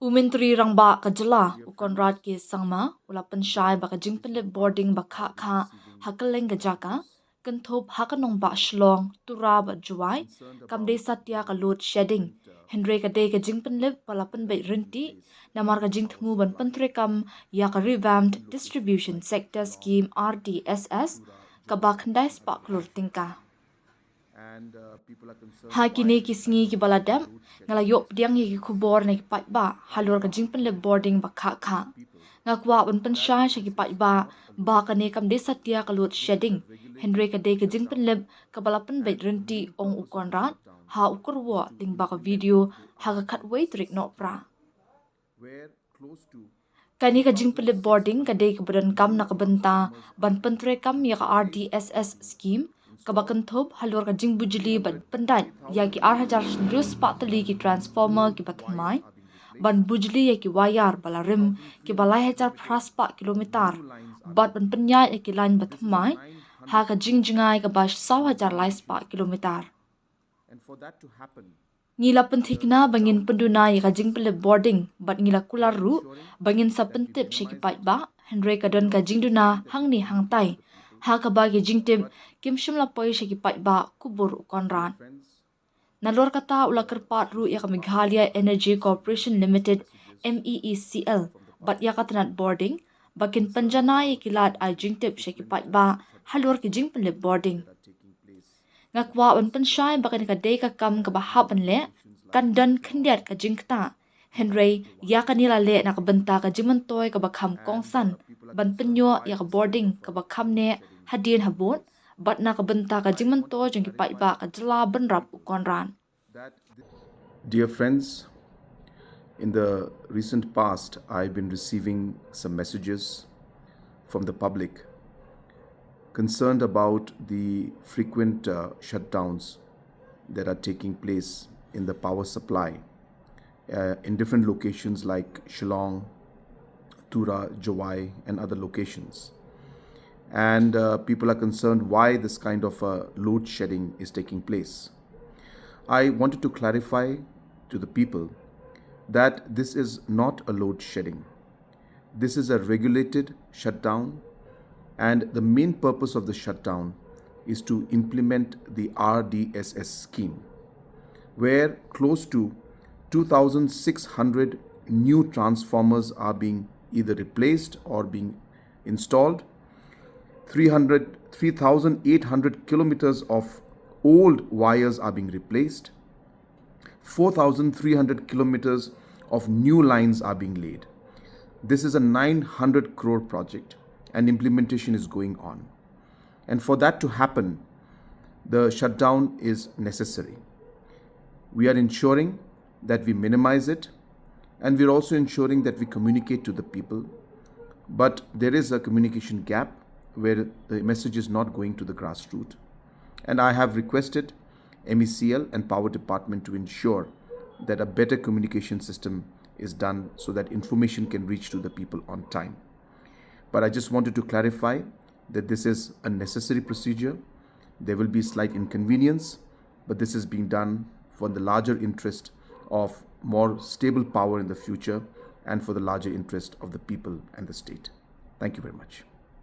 Umentri rangba kajala ukonrad ki sangma ulapan shai baka jingpynlip bording baka kha hakaleng gajaka kanthop hakanong ba shlong tura ba juwai kamde satya ka load shedding henry ka de ka jingpynlip palapan bai rinti namar ka jingthmu ban pyntrei kam ya ka revamped distribution sector scheme RDSS ka bakhandai spa klur tingka Hakine kisngi ki baladam ngalayop diang ki kubor na ki ba halur ka jingpynlip boarding ba kha ngakwa ban pensha sha ki ba ka ne kam de satya ka lot shedding henry ka de ka jingpynlip ka balapan bet renti ong ukonrat ha ukurwa ting ba ka video ha ka khatwei trik no pra Kani ka jingpynlip boarding ka de ka badan kam na ka banta ban pyntrei kam ya ka RDSS scheme kabakan thop halor ka jing bujili ban pandai ya ki 8000 drus patali ki transformer ki batmai ban bujili ya ki wayar balarim ki balai hajar praspa kilometer bat ban panya ya ki line batmai ha ka jingjingai ka bash 1000 lai spa kilometer ngila penthikna bangin penduna ya ka jingpynlip boarding bat ngila kularu bangin sa Pyntip shiki ba henry ka don ka jingduna hangni hangtai ha ka ba ki jingtim kim shimla poi shiki ba kubur konran nalor kata ula kerpat ru ya ka Meghalaya Energy Corporation Limited MEECL bat ya ka tanat boarding bakin panjana ya kilat ai jingtip shiki ba halor ki jingpynlip boarding ngakwa ban penshai bakan ka dei ka kam ka bahaban le kan dan khndiat ka jingta henry ya kanila le na ka banta ka jimantoy ka bakham kongsan ban penyo ya ka boarding ka bakham ne hadin habot bat na ka banta ka jimantoy jong ki ba ka jala banrap ukonran Dear friends, in the recent past I've been receiving some messages from the public concerned about the frequent shutdowns that are taking place in the power supply in different locations like Shillong, Tura, Jawai and other locations. And people are concerned why this kind of load shedding is taking place. I wanted to clarify to the people that this is not a load shedding. This is a regulated shutdown, and the main purpose of the shutdown is to implement the RDSS scheme, where close to 2,600 new transformers are being either replaced or being installed. 3,800 kilometers of old wires are being replaced. 4,300 kilometers of new lines are being laid. This is a 900 crore project and implementation is going on. And for that to happen, the shutdown is necessary. We are ensuring that we minimize it, and we're also ensuring that we communicate to the people. But there is a communication gap where the message is not going to the grassroots. And I have requested MECL and Power Department to ensure that a better communication system is done so that information can reach to the people on time. But I just wanted to clarify that this is a necessary procedure. There will be slight inconvenience, but this is being done for the larger interest of more stable power in the future and for the larger interest of the people and the state. Thank you very much.